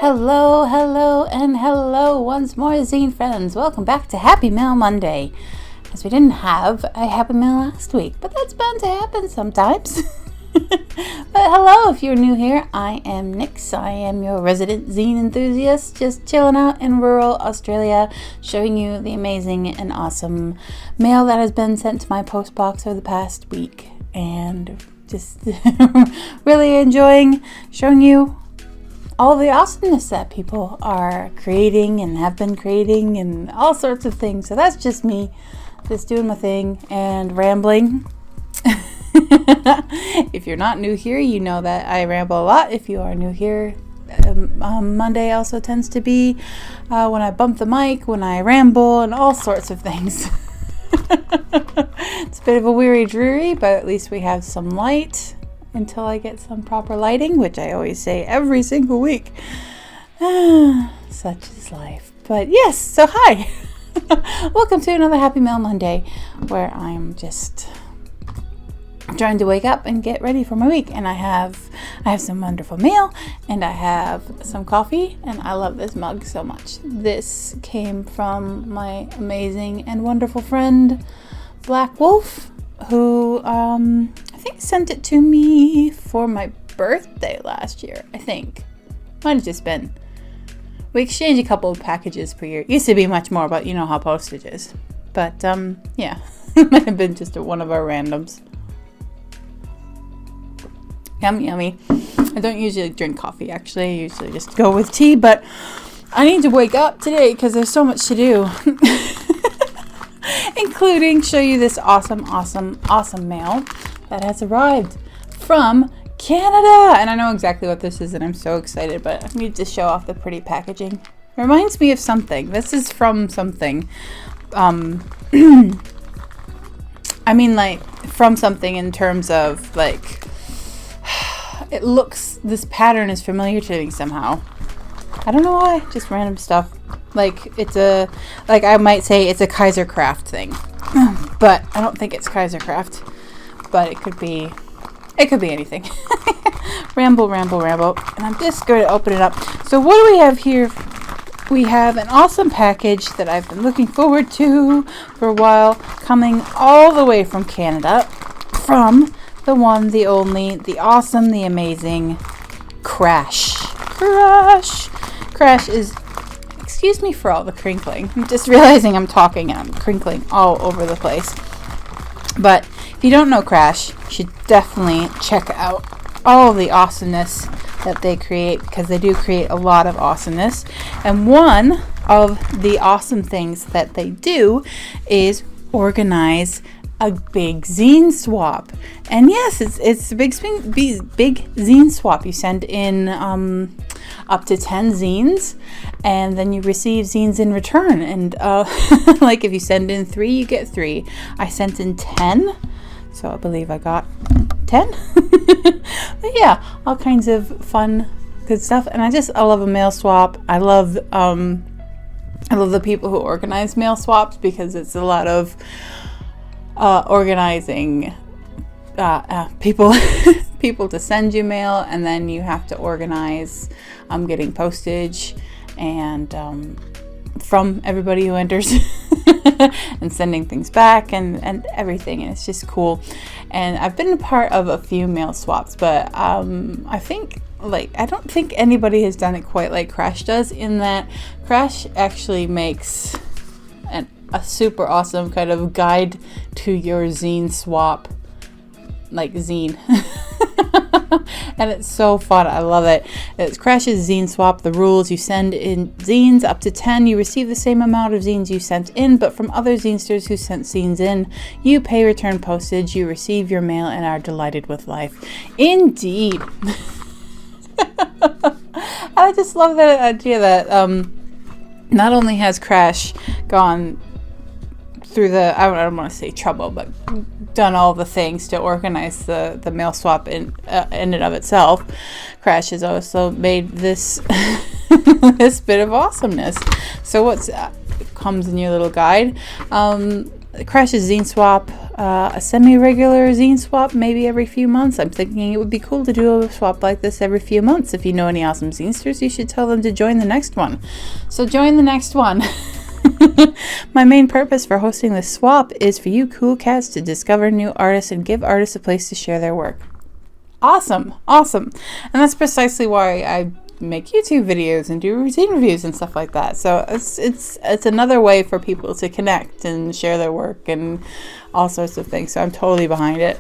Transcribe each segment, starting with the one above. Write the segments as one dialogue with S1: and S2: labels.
S1: Hello, hello, and hello once more, zine friends. Welcome back to Happy Mail Monday. As we didn't have a Happy Mail last week, but that's bound to happen sometimes. But hello, if you're new here, I am Nix. I am your resident zine enthusiast, just chilling out in rural Australia, showing you the amazing and awesome mail that has been sent to my post box over the past week. And just really enjoying showing you all the awesomeness that people are creating and have been creating and all sorts of things. So that's just me just doing my thing and rambling. If you're not new here, you know that I ramble a lot. If you are new here, Monday also tends to be when I bump the mic, when I ramble, and all sorts of things. It's a bit of a weary dreary, but at least we have some light until I get some proper lighting, which I always say every single week. Such is life. But yes, so hi. Welcome to another Happy Mail Monday, where I'm just trying to wake up and get ready for my week. And I have some wonderful mail, and I have some coffee, and I love this mug so much. This came from my amazing and wonderful friend Black Wolf, who I think sent it to me for my birthday last year. I think might have just been. We exchange a couple of packages per year. It used to be much more, but you know how postage is. But yeah, it might have been just one of our randoms. Yummy, yummy. I don't usually drink coffee, actually. I usually just go with tea, but I need to wake up today because there's so much to do. Including show you this awesome mail that has arrived from Canada. And I know exactly what this is, and I'm so excited, but I need to show off the pretty packaging. It reminds me of something. This is from something. I mean, like, from something in terms of, like, it looks, this pattern is familiar to me somehow. I don't know why, just random stuff. Like, I might say it's a Kaisercraft thing. But I don't think it's Kaisercraft. But it could be anything. Ramble. And I'm just going to open it up. So what do we have here? We have an awesome package that I've been looking forward to for a while, coming all the way from Canada, from the one, the only, the awesome, the amazing Crash. Crash is, excuse me for all the crinkling. I'm just realizing I'm talking and I'm crinkling all over the place. But if you don't know Crash, you should definitely check out all the awesomeness that they create, because they do create a lot of awesomeness. And one of the awesome things that they do is organize a big zine swap. And yes, it's a big zine swap. You send in up to 10 zines, and then you receive zines in return. And like, if you send in 3, you get 3. I sent in 10, so I believe I got 10. But yeah, all kinds of fun, good stuff. And I love a mail swap. I love the people who organize mail swaps, because it's a lot of organizing people to send you mail, and then you have to organize getting postage and from everybody who enters and sending things back and everything, and it's just cool. And I've been a part of a few mail swaps, but I don't think anybody has done it quite like Crash does, in that Crash actually makes a super awesome kind of guide to your zine swap, like zine. And it's so fun. I love it. It's Crash's Zine Swap. The rules: you send in zines up to 10. You receive the same amount of zines you sent in, but from other zinesters who sent zines in, you pay return postage. You receive your mail and are delighted with life. Indeed. I just love that idea that not only has Crash gone through the, I don't want to say trouble, but done all the things to organize the mail swap in and of itself, Crash has also made this this bit of awesomeness. So what's comes in your little guide? Crash's Zine Swap a semi-regular zine swap maybe every few months. I'm thinking it would be cool to do a swap like this every few months. If you know any awesome zinesters, you should tell them to join the next one. So join the next one. My main purpose for hosting this swap is for you cool cats to discover new artists and give artists a place to share their work. Awesome. And that's precisely why I make YouTube videos and do zine reviews and stuff like that. So it's another way for people to connect and share their work and all sorts of things. So I'm totally behind it.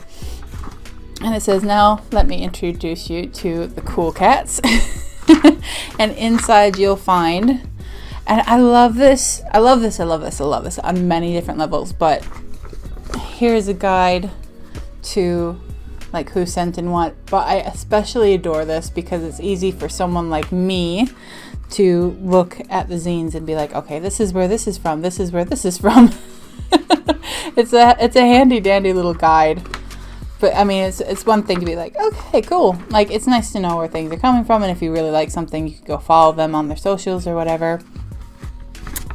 S1: And it says, now let me introduce you to the cool cats. And inside you'll find, and I love this on many different levels, but here's a guide to like who sent and what. But I especially adore this because it's easy for someone like me to look at the zines and be like, okay, this is where this is from, this is where this is from. It's a handy dandy little guide. But I mean, it's one thing to be like, okay, cool. Like, it's nice to know where things are coming from, and if you really like something, you can go follow them on their socials or whatever.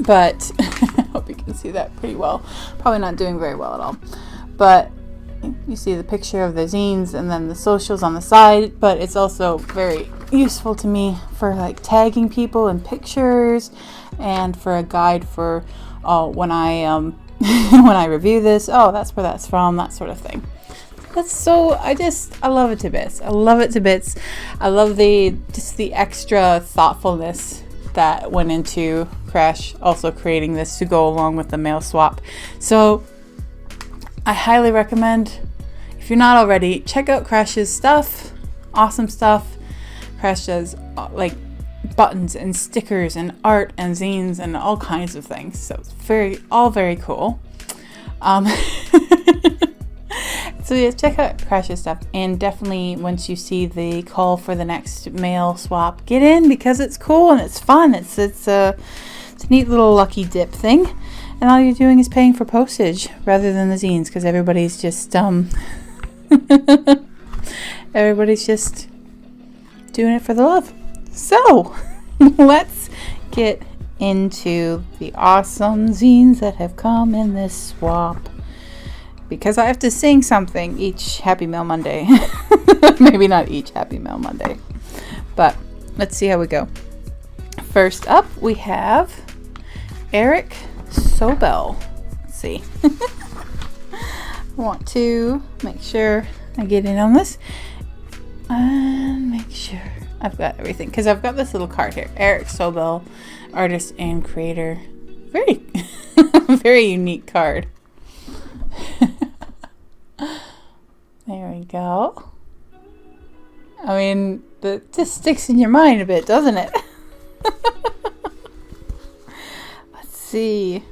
S1: But I hope you can see that pretty well. Probably not doing very well at all. But you see the picture of the zines and then the socials on the side. But it's also very useful to me for like tagging people in pictures, and for a guide for when I when I review this. Oh, that's where that's from. That sort of thing. That's so, I love it to bits. I love the extra thoughtfulness that went into Crash also creating this to go along with the mail swap. So I highly recommend, if you're not already, check out Crash's stuff. Awesome stuff. Crash does like buttons and stickers and art and zines and all kinds of things. So it's all very cool. So yeah, check out Crash's stuff, and definitely once you see the call for the next mail swap, get in because it's cool and it's fun. It's a neat little lucky dip thing, and all you're doing is paying for postage rather than the zines, because everybody's just doing it for the love. So let's get into the awesome zines that have come in this swap. Because I have to sing something each Happy Mail Monday. Maybe not each Happy Mail Monday. But let's see how we go. First up, we have Eric Sobel. Let's see. I want to make sure I get in on this. And make sure I've got everything. Because I've got this little card here. Eric Sobel, artist and creator. Very, very unique card. There we go. I mean, it just sticks in your mind a bit, doesn't it? Let's see.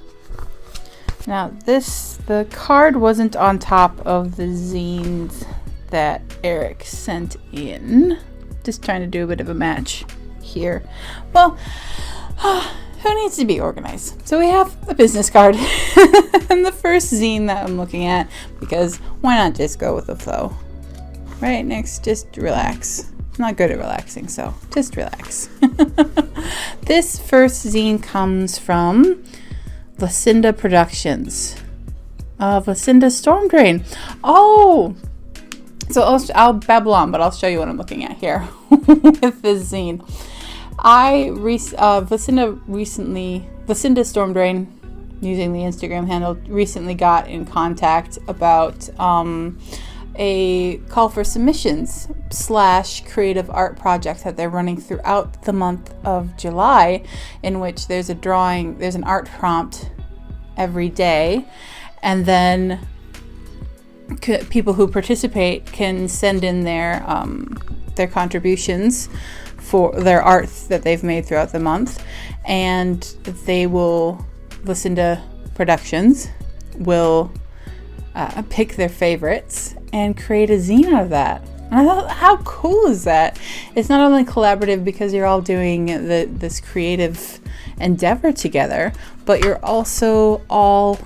S1: Now the card wasn't on top of the zines that Eric sent in. Just trying to do a bit of a match here. Well, who needs to be organized? So we have a business card and the first zine that I'm looking at, because why not just go with the flow? Right, next, just relax. I'm not good at relaxing, so just relax. This first zine comes from Lucinda Productions of Lucinda Storm Drain. Oh! So I'll babble on, but I'll show you what I'm looking at here with this zine. Lucinda Storm Drain, using the Instagram handle, recently got in contact about a call for submissions / creative art project that they're running throughout the month of July, in which there's an art prompt every day, and then people who participate can send in their contributions for their art that they've made throughout the month, and Lucinda Productions will pick their favorites and create a zine out of that. And I thought, how cool is that? It's not only collaborative because you're all doing this creative endeavor together, but you're also all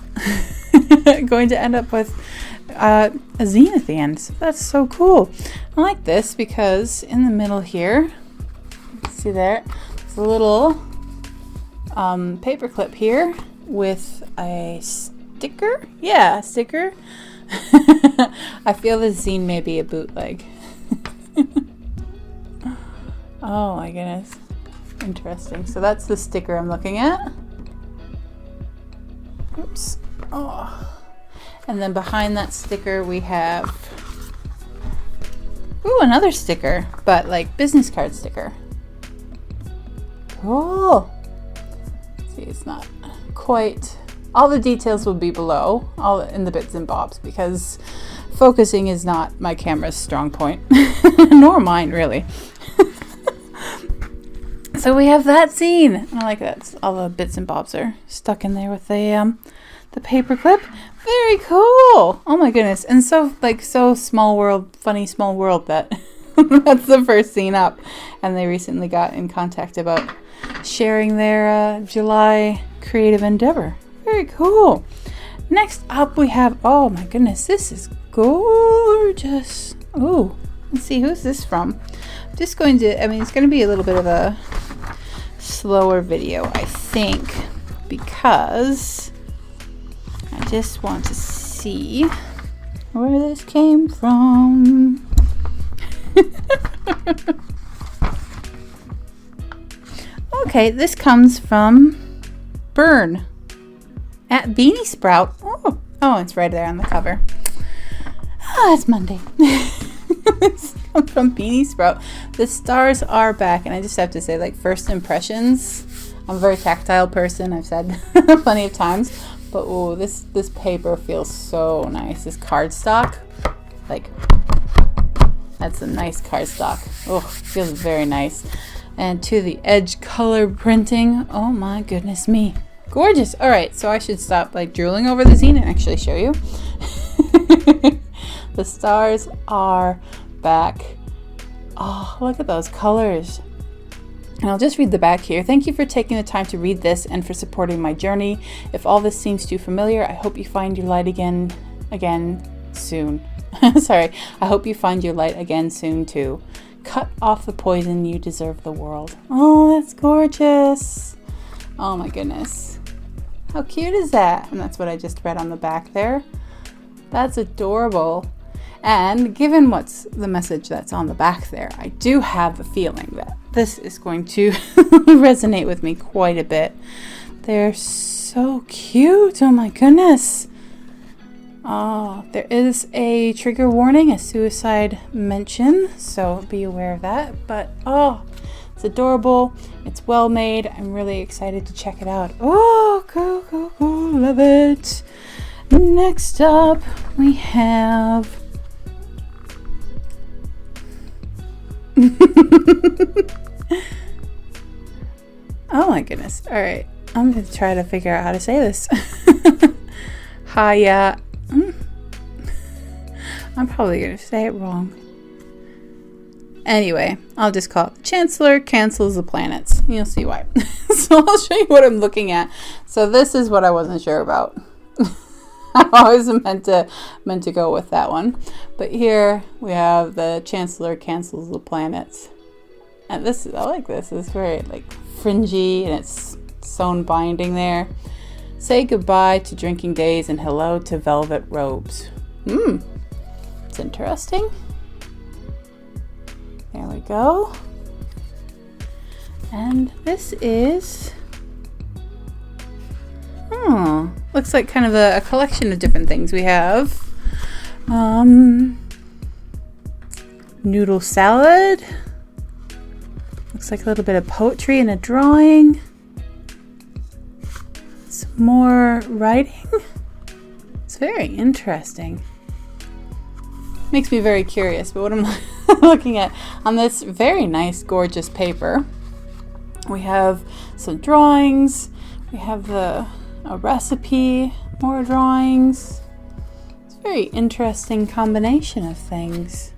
S1: going to end up with a zine at the end. So that's so cool. I like this because in the middle here, see there, there's a little paper clip here with a sticker. Yeah, a sticker I feel this zine may be a bootleg. Oh my goodness. Interesting. So that's the sticker I'm looking at. Oops. Oh. And then behind that sticker we have, ooh, another sticker, but like business card sticker. Cool. See, it's not quite, all the details will be below, all in the bits and bobs, because focusing is not my camera's strong point, nor mine really. So we have that zine. I like that. All the bits and bobs are stuck in there with the paper clip. Very cool. Oh my goodness. And so small world, funny small world that that's the first zine up. And they recently got in contact about sharing their July creative endeavor. Very cool. Next up we have, oh my goodness, this is gorgeous. Oh, let's see, who's this from? I'm just going to, it's going to be a little bit of a slower video, I think, because I just want to see where this came from. Okay, this comes from Burn at Beanie Sprout. Oh, it's right there on the cover. Oh, it's Monday. This comes from Beanie Sprout. The stars are back, and I just have to say, like, first impressions. I'm a very tactile person, I've said plenty of times. But oh, this paper feels so nice. This cardstock, like, that's a nice cardstock. Oh, feels very nice. And to the edge color printing. Oh my goodness me. Gorgeous. All right, so I should stop like drooling over the zine and actually show you. The stars are back. Oh, look at those colors. And I'll just read the back here. Thank you for taking the time to read this and for supporting my journey. If all this seems too familiar, I hope you find your light again soon. Sorry, I hope you find your light again soon too. Cut off the poison, you deserve the world. Oh, that's gorgeous. Oh my goodness. How cute is that? And that's what I just read on the back there. That's adorable. And given what's the message that's on the back there, I do have a feeling that this is going to resonate with me quite a bit. They're so cute. Oh my goodness. Oh, there is a trigger warning, a suicide mention, so be aware of that. But oh, it's adorable. It's well made. I'm really excited to check it out. Oh, cool, love it. Next up, we have oh my goodness. All right, I'm gonna try to figure out how to say this. Hiya. I'm probably going to say it wrong. Anyway, I'll just call it Chancellor Cancels the Planets. You'll see why. So I'll show you what I'm looking at. So this is what I wasn't sure about. I always meant to go with that one. But here we have the Chancellor Cancels the Planets. And this is, I like this. It's very like fringy and it's sewn binding there. Say goodbye to drinking days and hello to velvet robes. It's interesting. There we go. And this is, looks like kind of a collection of different things. We have noodle salad. Looks like a little bit of poetry and a drawing. Some more writing. It's very interesting. Makes me very curious, but what I'm looking at on this very nice, gorgeous paper, we have some drawings, we have a recipe, more drawings. It's a very interesting combination of things.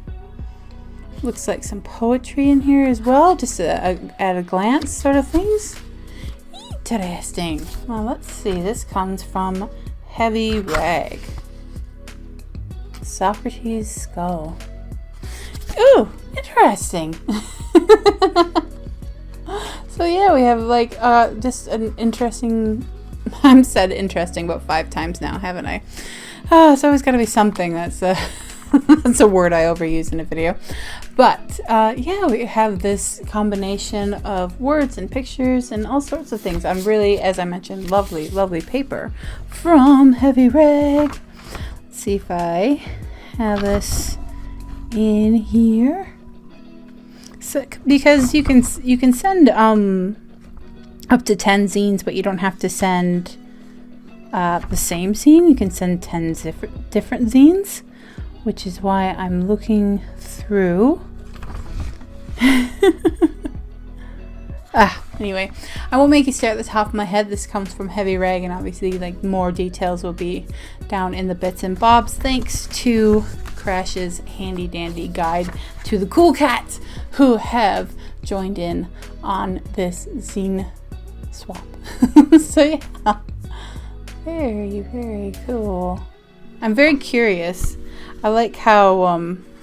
S1: Looks like some poetry in here as well, just at a glance sort of things. Interesting. Well, let's see. This comes from HeavyRag. Socrates' skull. Ooh, interesting. So yeah, we have like just an interesting I'm said interesting about 5 times now, haven't I? It's always got to be something that's a, that's a word I overuse in a video. But yeah, we have this combination of words and pictures and all sorts of things on really, as I mentioned, lovely, lovely paper from HeavyRag. Let's see if I have this in here. So, because you can send up to 10 zines, but you don't have to send the same zine. You can send 10 different zines, which is why I'm looking through. Anyway, I won't make you stare at the top of my head. This comes from HeavyRag, and obviously like more details will be down in the bits and bobs, thanks to Crash's handy dandy guide to the cool cats who have joined in on this zine swap. So yeah, very, very cool. I'm very curious. I like how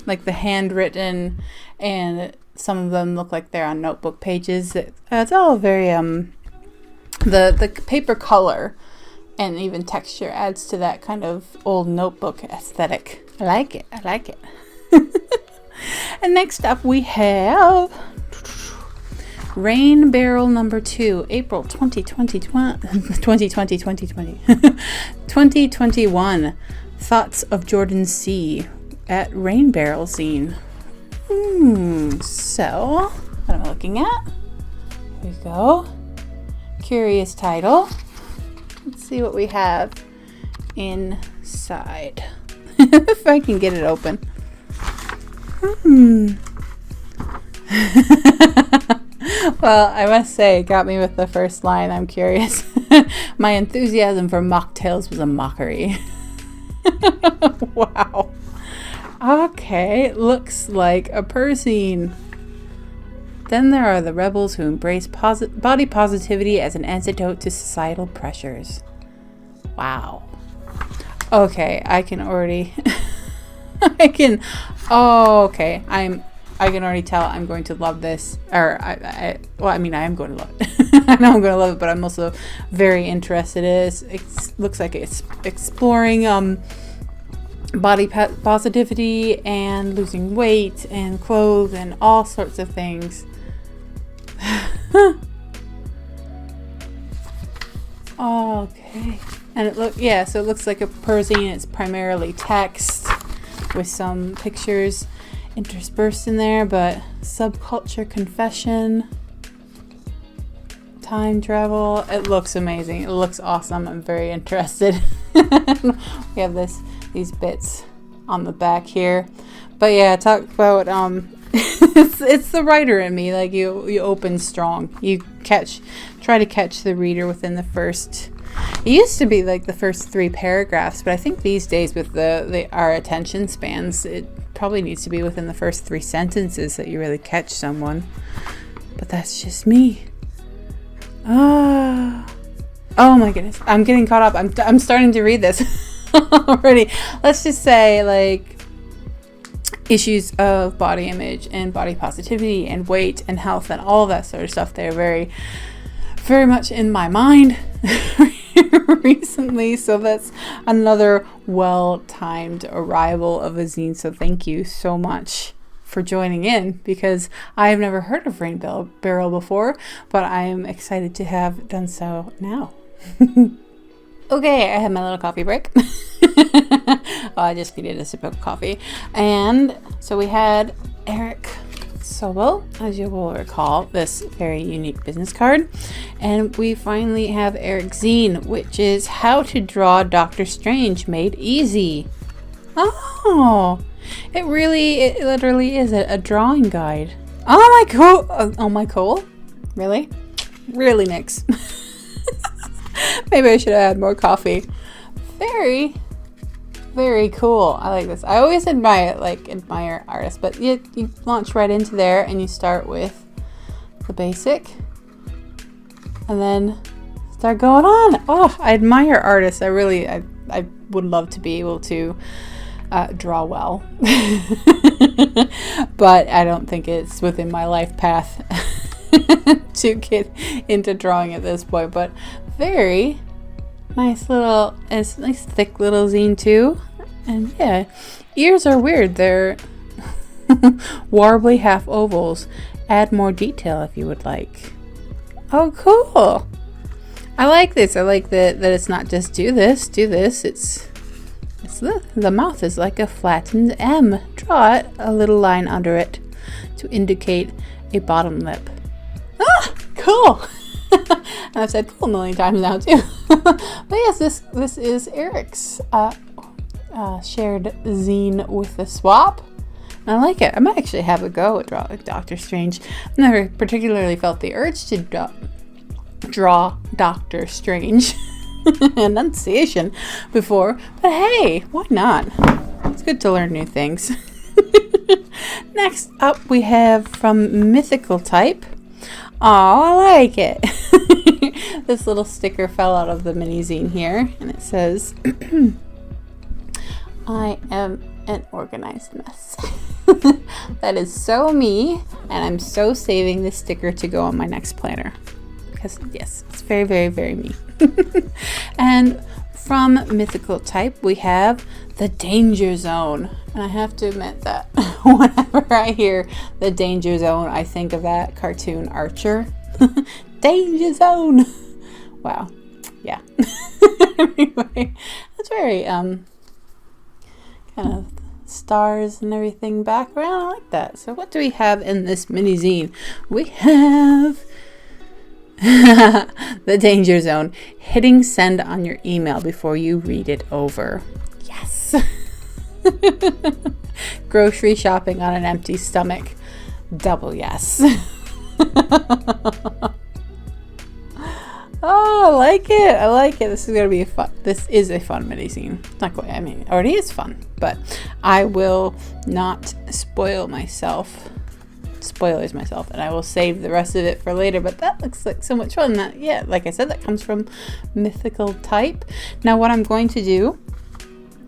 S1: like the handwritten, and some of them look like they're on notebook pages. It's all very the paper color and even texture adds to that kind of old notebook aesthetic. I like it. I like it. And next up we have Rain Barrel number 2, April 2021. Thoughts of Jordan C. at Rain Barrel Zine. So, what am I looking at? Here we go. Curious title. Let's see what we have inside. If I can get it open. Well, I must say, it got me with the first line. I'm curious. My enthusiasm for mocktails was a mockery. Wow. Okay, looks like a person. Then there are the rebels who embrace body positivity as an antidote to societal pressures. Wow. Okay, I can already... I can already tell I'm going to love this. Or, I am going to love it. I know I'm going to love it, but I'm also very interested in it. It looks like it's exploring body positivity and losing weight and clothes and all sorts of things. Okay. And so it looks like a perzine. It's primarily text with some pictures interspersed in there, but subculture confession, time travel. It looks amazing. It looks awesome. I'm very interested. We have these bits on the back here. But yeah, talk about it's the writer in me. Like you open strong. You try to catch the reader within the first. It used to be like the first 3 paragraphs, but I think these days with our attention spans, it probably needs to be within the first 3 sentences that you really catch someone. But that's just me. Oh my goodness, I'm getting caught up. I'm starting to read this already. Let's just say like issues of body image and body positivity and weight and health and all of that sort of stuff. They're very, very much in my mind recently, so that's another well-timed arrival of a zine. So thank you so much for joining in, because I have never heard of Rain Barrel before, but I am excited to have done so now. Okay, I had my little coffee break. I just needed a sip of coffee. And so we had Eric Sobel, as you will recall, this very unique business card. And we finally have Eric Zine, which is How to Draw Doctor Strange Made Easy. Oh, it literally is a drawing guide. Oh my cool. Really, Nix. Maybe I should have had more coffee. Very, very cool. I like this. I always admire artists, but you launch right into there and you start with the basic and then start going on. Oh, I admire artists. I would love to be able to draw well, but I don't think it's within my life path to get into drawing at this point. But very, It's a nice thick little zine too. And yeah, ears are weird. They're warbly half ovals. Add more detail if you would like. Oh, cool. I like this. I like that it's not just do this. It's the mouth is like a flattened M. Draw a little line under it to indicate a bottom lip. Ah, cool. And I've said cool a million times now too. But yes, this is Eric's shared zine with the swap. I like it. I might actually have a go at drawing Doctor Strange. I've never particularly felt the urge to draw Doctor Strange enunciation before, but hey, why not? It's good to learn new things. Next up, we have from Mythical Type. Oh, I like it. This little sticker fell out of the mini zine here, and it says, I am an organized mess. That is so me, and I'm so saving this sticker to go on my next planner. Because, yes, it's very, very, very me. And from Mythical Type, we have the Danger Zone. And I have to admit that whenever I hear the Danger Zone, I think of that cartoon Archer. Danger Zone! Wow. Yeah. Anyway, that's very, kind of stars and everything background. I like that. So what do we have in this mini zine? We have the Danger Zone, hitting send on your email before you read it over. Yes. Grocery shopping on an empty stomach. Double yes. Oh, I like it. I like it. This is going to be this is a fun mini zine. Not quite, I mean, it already is fun, but I will not spoilers myself, and I will save the rest of it for later. But that looks like so much fun. That, yeah, like I said, that comes from Mythical Type. Now, what I'm going to do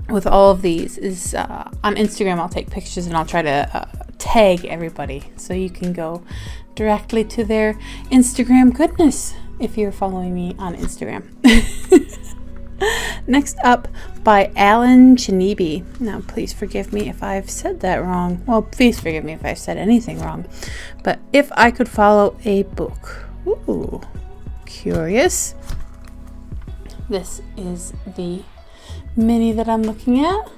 S1: with all of these is on Instagram, I'll take pictures and I'll try to tag everybody so you can go directly to their Instagram goodness if you're following me on Instagram. Next up, by Alan Chinibi. Now, please forgive me if I've said that wrong. Well, please forgive me if I've said anything wrong. But if I could follow a book. Ooh, curious. This is the mini that I'm looking at.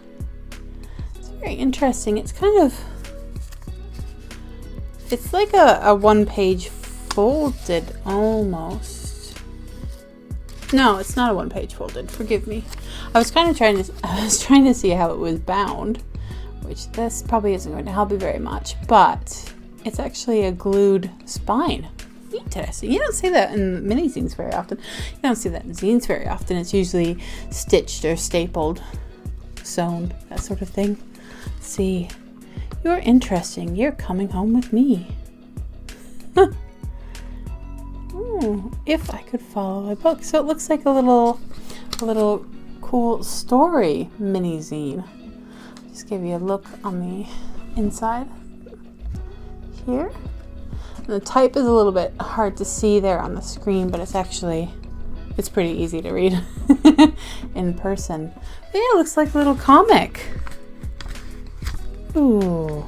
S1: It's very interesting. It's like a one-page folded almost. No, it's not a one-page folded. Forgive me. I was trying to see how it was bound, which this probably isn't going to help you very much, but it's actually a glued spine. Interesting. You don't see that in mini zines very often. You don't see that in zines very often. It's usually stitched or stapled, sewn, that sort of thing. Let's see. You're interesting. You're coming home with me. Ooh, if I could follow a book. So it looks like a little cool story mini zine. Just give you a look on the inside here. And the type is a little bit hard to see there on the screen, but it's pretty easy to read in person. But yeah, it looks like a little comic. Ooh.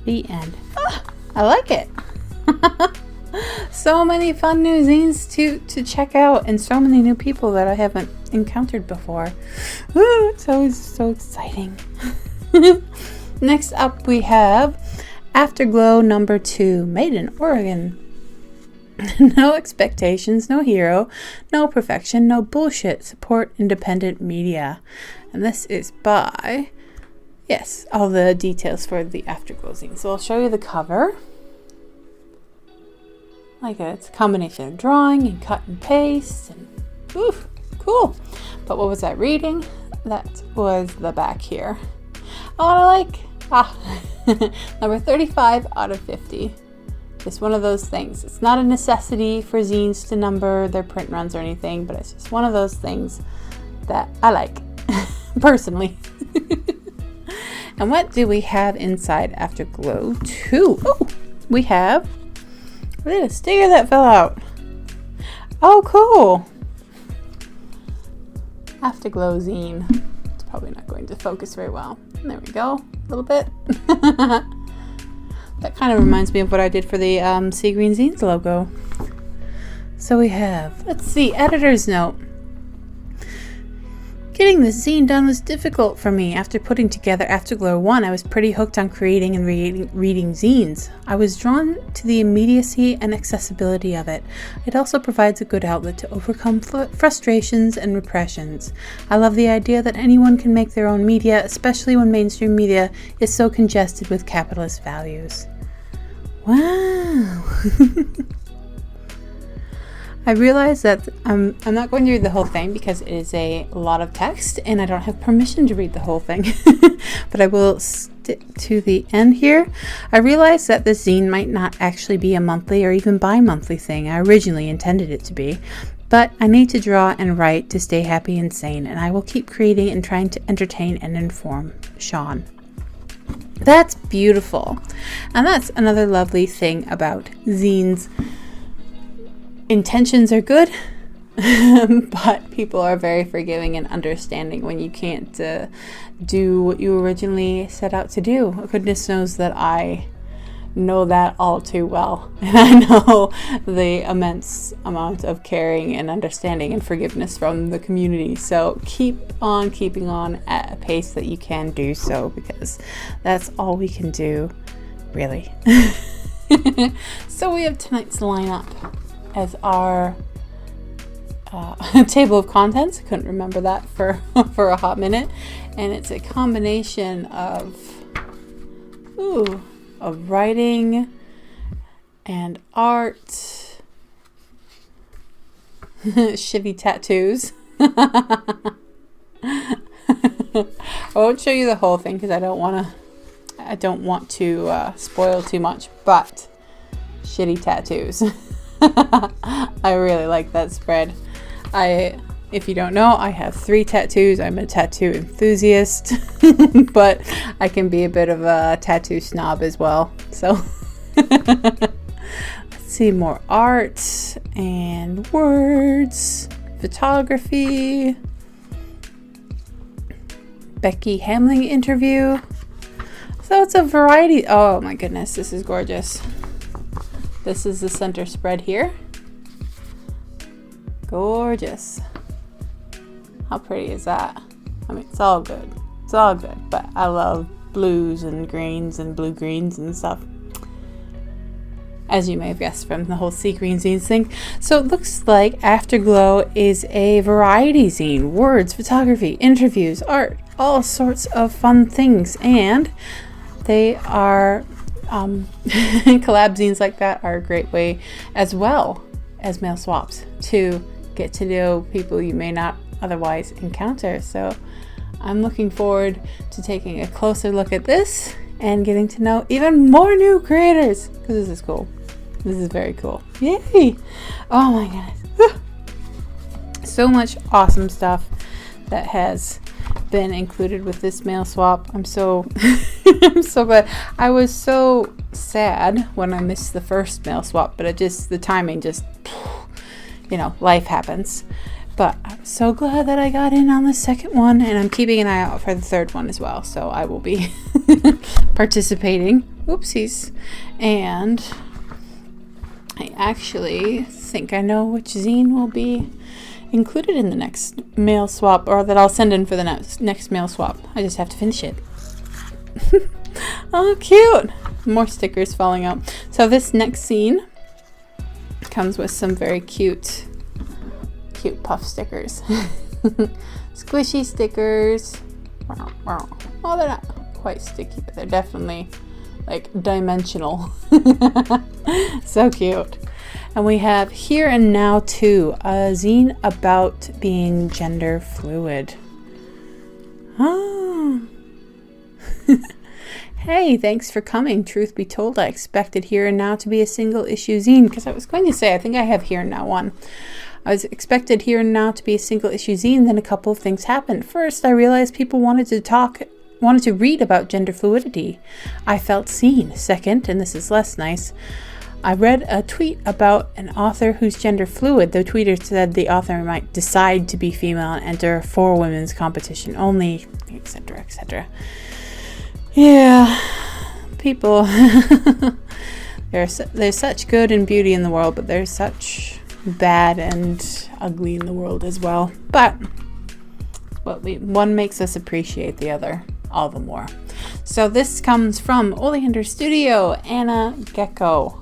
S1: The end. Ah, I like it. So many fun new zines to check out, and so many new people that I haven't encountered before. Ooh, it's always so exciting. Next up, we have Afterglow number 2, made in Oregon. No expectations, no hero, no perfection, no bullshit. Support independent media. And this is by, yes, all the details for the Afterglow zine. So I'll show you the cover. Like it's a combination of drawing and cut and paste, and oof, cool. But what was I reading? That was the back here. Oh, I like number 35 out of 50. Just one of those things. It's not a necessity for zines to number their print runs or anything, but it's just one of those things that I like personally. And what do we have inside Afterglow 2? Oh, we have a sticker that fell out. Oh, cool. Afterglow zine. It's probably not going to focus very well. There we go, a little bit. That kind of reminds me of what I did for the seagreenzines logo. So we have, let's see, editor's note. Getting this zine done was difficult for me. After putting together Afterglow 1, I was pretty hooked on creating and reading zines. I was drawn to the immediacy and accessibility of it. It also provides a good outlet to overcome frustrations and repressions. I love the idea that anyone can make their own media, especially when mainstream media is so congested with capitalist values. Wow! I realize that I'm not going to read the whole thing because it is a lot of text and I don't have permission to read the whole thing, but I will stick to the end here. I realize that this zine might not actually be a monthly or even bi-monthly thing. I originally intended it to be, but I need to draw and write to stay happy and sane, and I will keep creating and trying to entertain and inform. Sean. That's beautiful. And that's another lovely thing about zines. Intentions are good, but people are very forgiving and understanding when you can't do what you originally set out to do. Goodness knows that I know that all too well. And I know the immense amount of caring and understanding and forgiveness from the community. So keep on keeping on at a pace that you can do so, because that's all we can do, really. So we have tonight's lineup as our table of contents. I couldn't remember that for a hot minute, and it's a combination of writing and art, shitty tattoos. I won't show you the whole thing because I don't want to spoil too much, but shitty tattoos. I really like that spread. If you don't know, I have 3 tattoos. I'm a tattoo enthusiast, but I can be a bit of a tattoo snob as well. So let's see, more art and words, photography, Becky Hamling interview. So it's a variety. Oh my goodness, this is gorgeous. This is the center spread here. Gorgeous. How pretty is that? I mean, it's all good. It's all good, but I love blues and greens and blue greens and stuff, as you may have guessed from the whole seagreenzines thing. So it looks like Afterglow is a variety zine. Words, photography, interviews, art, all sorts of fun things. And they are collab zines like that are a great way, as well as mail swaps, to get to know people you may not otherwise encounter. So I'm looking forward to taking a closer look at this and getting to know even more new creators, because this is cool. This is very cool. Yay! Oh my goodness. So much awesome stuff that has been included with this mail swap. I'm so I'm so glad. I was so sad when I missed the first mail swap, but the timing just, life happens. But I'm so glad that I got in on the second one, and I'm keeping an eye out for the third one as well. So I will be participating. Oopsies. And I actually think I know which zine will be included in the next mail swap, or that I'll send in for the next mail swap. I just have to finish it. Oh, cute. More stickers falling out. So this next zine comes with some very cute puff stickers. Squishy stickers. Oh, they're not quite sticky, but they're definitely like dimensional. So cute. And we have Here and Now Too, a zine about being gender fluid. Oh. Hey, thanks for coming. Truth be told, I expected Here and Now to be a single issue zine, because I was going to say, I think I have Here and Now 1. I was expected Here and Now to be a single issue zine, then a couple of things happened. First, I realized people wanted to read about gender fluidity. I felt seen. Second, and this is less nice, I read a tweet about an author who's gender fluid. The tweeter said the author might decide to be female and enter for women's competition only, etc., etc. Yeah, people. There's such good and beauty in the world, but there's such bad and ugly in the world as well. But one makes us appreciate the other all the more. So this comes from Oleander Studio, Anna Gecko.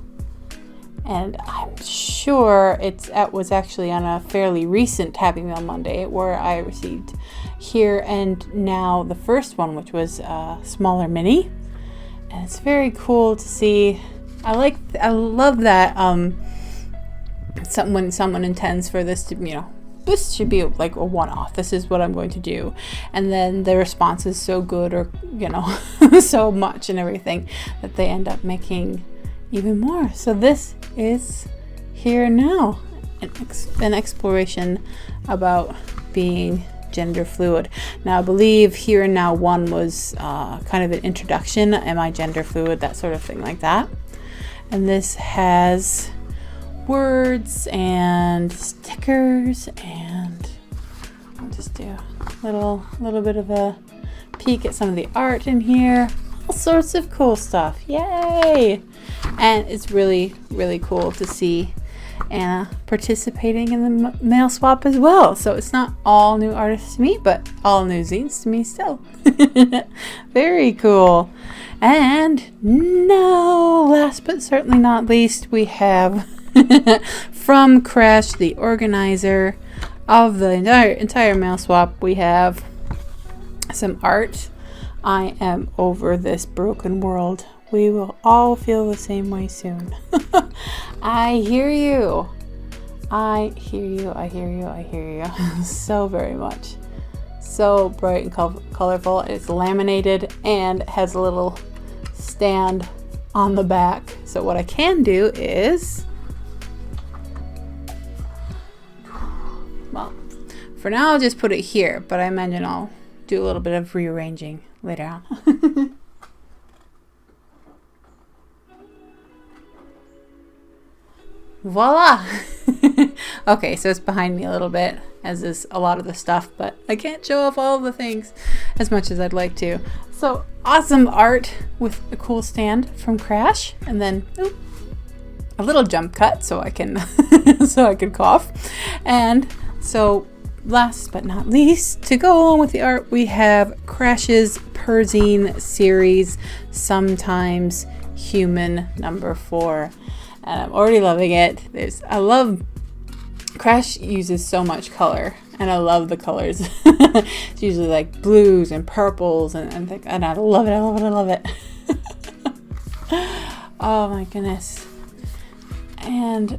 S1: And I'm sure it was actually on a fairly recent Happy Mail Monday where I received Here and Now, the first one, which was a smaller mini. And it's very cool to see. I love that when someone intends for this to, this should be like a one-off. This is what I'm going to do. And then the response is so good, or, so much and everything, that they end up making even more. So this is Here and Now, an exploration about being gender fluid. Now I believe Here and Now 1 was kind of an introduction. Am I gender fluid? That sort of thing like that. And this has words and stickers, and I'll just do a little bit of a peek at some of the art in here. All sorts of cool stuff. Yay! And it's really, really cool to see Anna participating in the mail swap as well. So it's not all new artists to me, but all new zines to me still. Very cool. And no, last but certainly not least, we have from Crash, the organizer of the entire mail swap, we have some art. I am over this broken world. We will all feel the same way soon. I hear you. I hear you. I hear you. I hear you. So very much. So bright and colorful. It's laminated and has a little stand on the back. So what I can do is, well, for now I'll just put it here, but I imagine I'll do a little bit of rearranging later on. Voila! Okay, so it's behind me a little bit, as is a lot of the stuff, but I can't show off all of the things as much as I'd like to. So awesome art with a cool stand from Crash, and then a little jump cut so I can cough. And so last but not least, to go along with the art, we have Crash's Peasy series, Sometimes Human #4. And I'm already loving it. Crash uses so much color, and I love the colors. It's usually like blues and purples, and I love it, I love it, I love it. Oh my goodness. And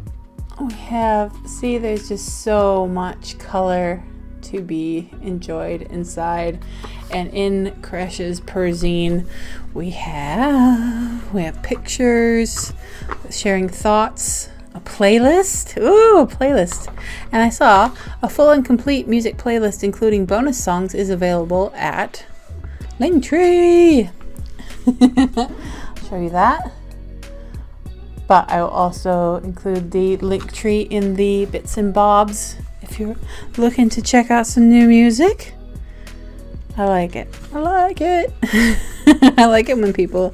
S1: we have, there's just so much color to be enjoyed inside. And in Crash's Peasy, we have pictures, sharing thoughts, a playlist. Ooh, a playlist. And I saw a full and complete music playlist including bonus songs is available at Linktree. I'll show you that. But I will also include the Linktree in the bits and bobs if you're looking to check out some new music. I like it. I like it. I like it when people,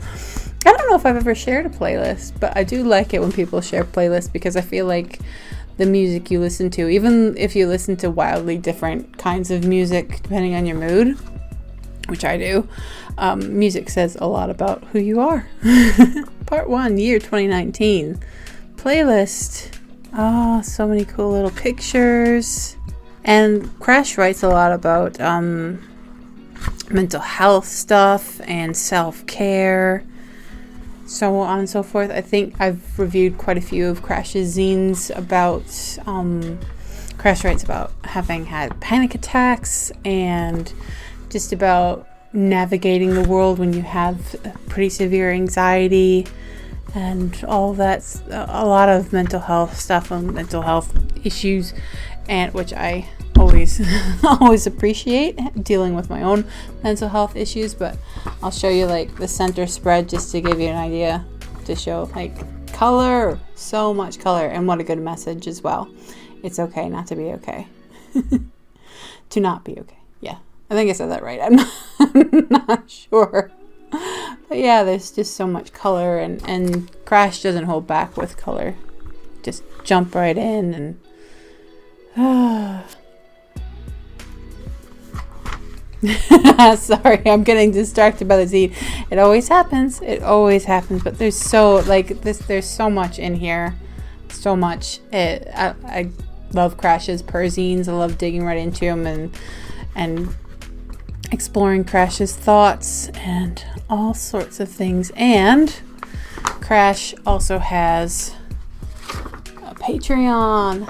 S1: I don't know if I've ever shared a playlist, but I do like it when people share playlists, because I feel like the music you listen to, even if you listen to wildly different kinds of music depending on your mood, which I do, music says a lot about who you are. Part 1, year 2019. Playlist. Oh, so many cool little pictures. And Crash writes a lot about mental health stuff and self-care, so on and so forth. I think I've reviewed quite a few of Crash's zines about, Crash writes about having had panic attacks and just about navigating the world when you have pretty severe anxiety and all that's a lot of mental health stuff and mental health issues, and which I always appreciate, dealing with my own mental health issues. But I'll show you like the center spread just to give you an idea, to show like color, so much color, and what a good message as well. It's okay not to be okay. To not be okay. Yeah, I think I said that right. I'm not sure. But yeah, there's just so much color, and Crash doesn't hold back with color. Just jump right in and... Sorry, I'm getting distracted by the zine. It always happens. It always happens. But there's so, like, this. There's so much in here. So much. I love Crash's perzines. I love digging right into them and exploring Crash's thoughts and all sorts of things. And Crash also has a Patreon.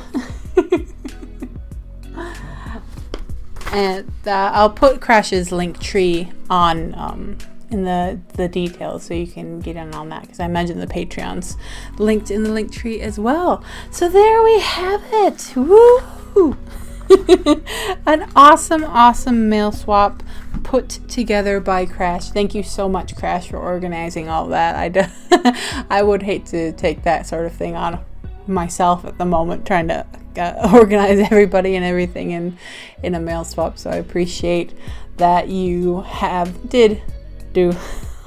S1: And I'll put Crash's link tree on in the details so you can get in on that, because I imagine the Patreon's linked in the link tree as well. So there we have it. Woo! An awesome mail swap put together by Crash. Thank you so much, Crash, for organizing all that. I would hate to take that sort of thing on myself at the moment, trying to organize everybody and everything in a mail swap. So I appreciate that you did do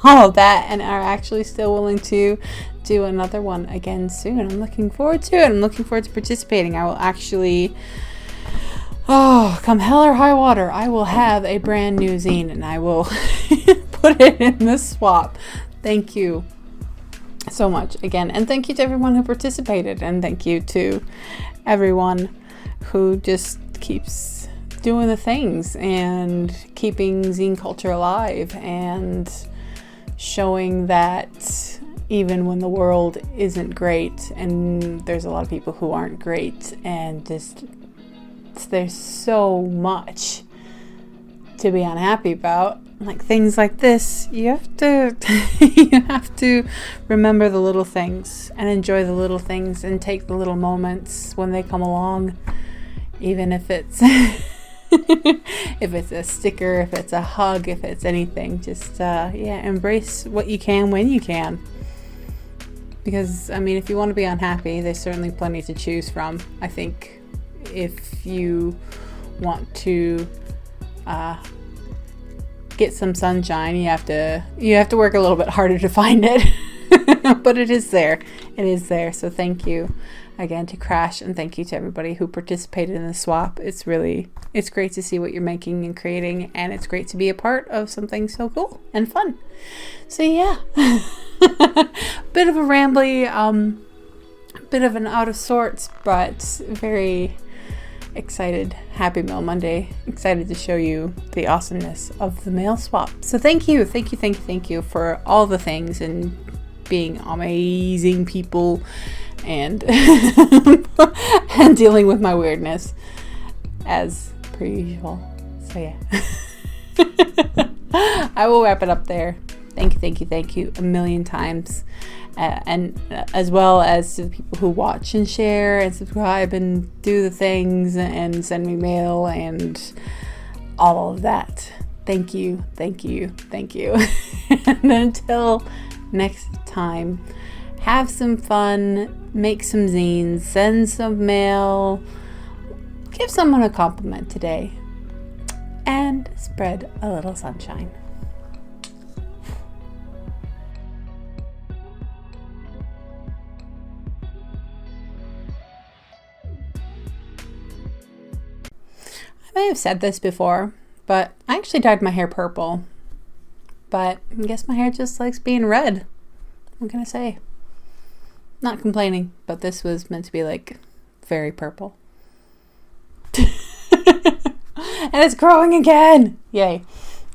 S1: all of that and are actually still willing to do another one again soon. I'm looking forward to it. I'm looking forward to participating. I will actually, come hell or high water, I will have a brand new zine and I will put it in the swap. Thank you so much again, and thank you to everyone who participated, and thank you to everyone who just keeps doing the things and keeping zine culture alive and showing that even when the world isn't great, and there's a lot of people who aren't great, and just there's so much to be unhappy about, like things like this, you have to remember the little things and enjoy the little things and take the little moments when they come along, even if it's if it's a sticker, if it's a hug, if it's anything. Just embrace what you can when you can, because I mean, if you want to be unhappy, there's certainly plenty to choose from. I think if you want to get some sunshine, you have to work a little bit harder to find it. But it is there. So thank you again to Crash, and thank you to everybody who participated in the swap. It's great to see what you're making and creating, and it's great to be a part of something so cool and fun. So yeah, bit of a rambly, bit of an out of sorts, but very excited. Happy Mail Monday. Excited to show you the awesomeness of the mail swap. So thank you for all the things and being amazing people and and dealing with my weirdness as per usual. So yeah. I will wrap it up there. Thank you a million times. And as well as to the people who watch and share and subscribe and do the things and send me mail and all of that. Thank you. And until next time, have some fun, make some zines, send some mail, give someone a compliment today, and spread a little sunshine. I may have said this before, but I actually dyed my hair purple. But I guess my hair just likes being red. What can I say? Not complaining, but this was meant to be like very purple. And it's growing again! Yay.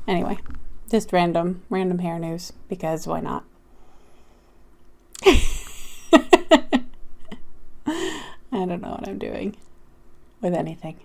S1: Anyway, just random hair news, because why not? I don't know what I'm doing with anything.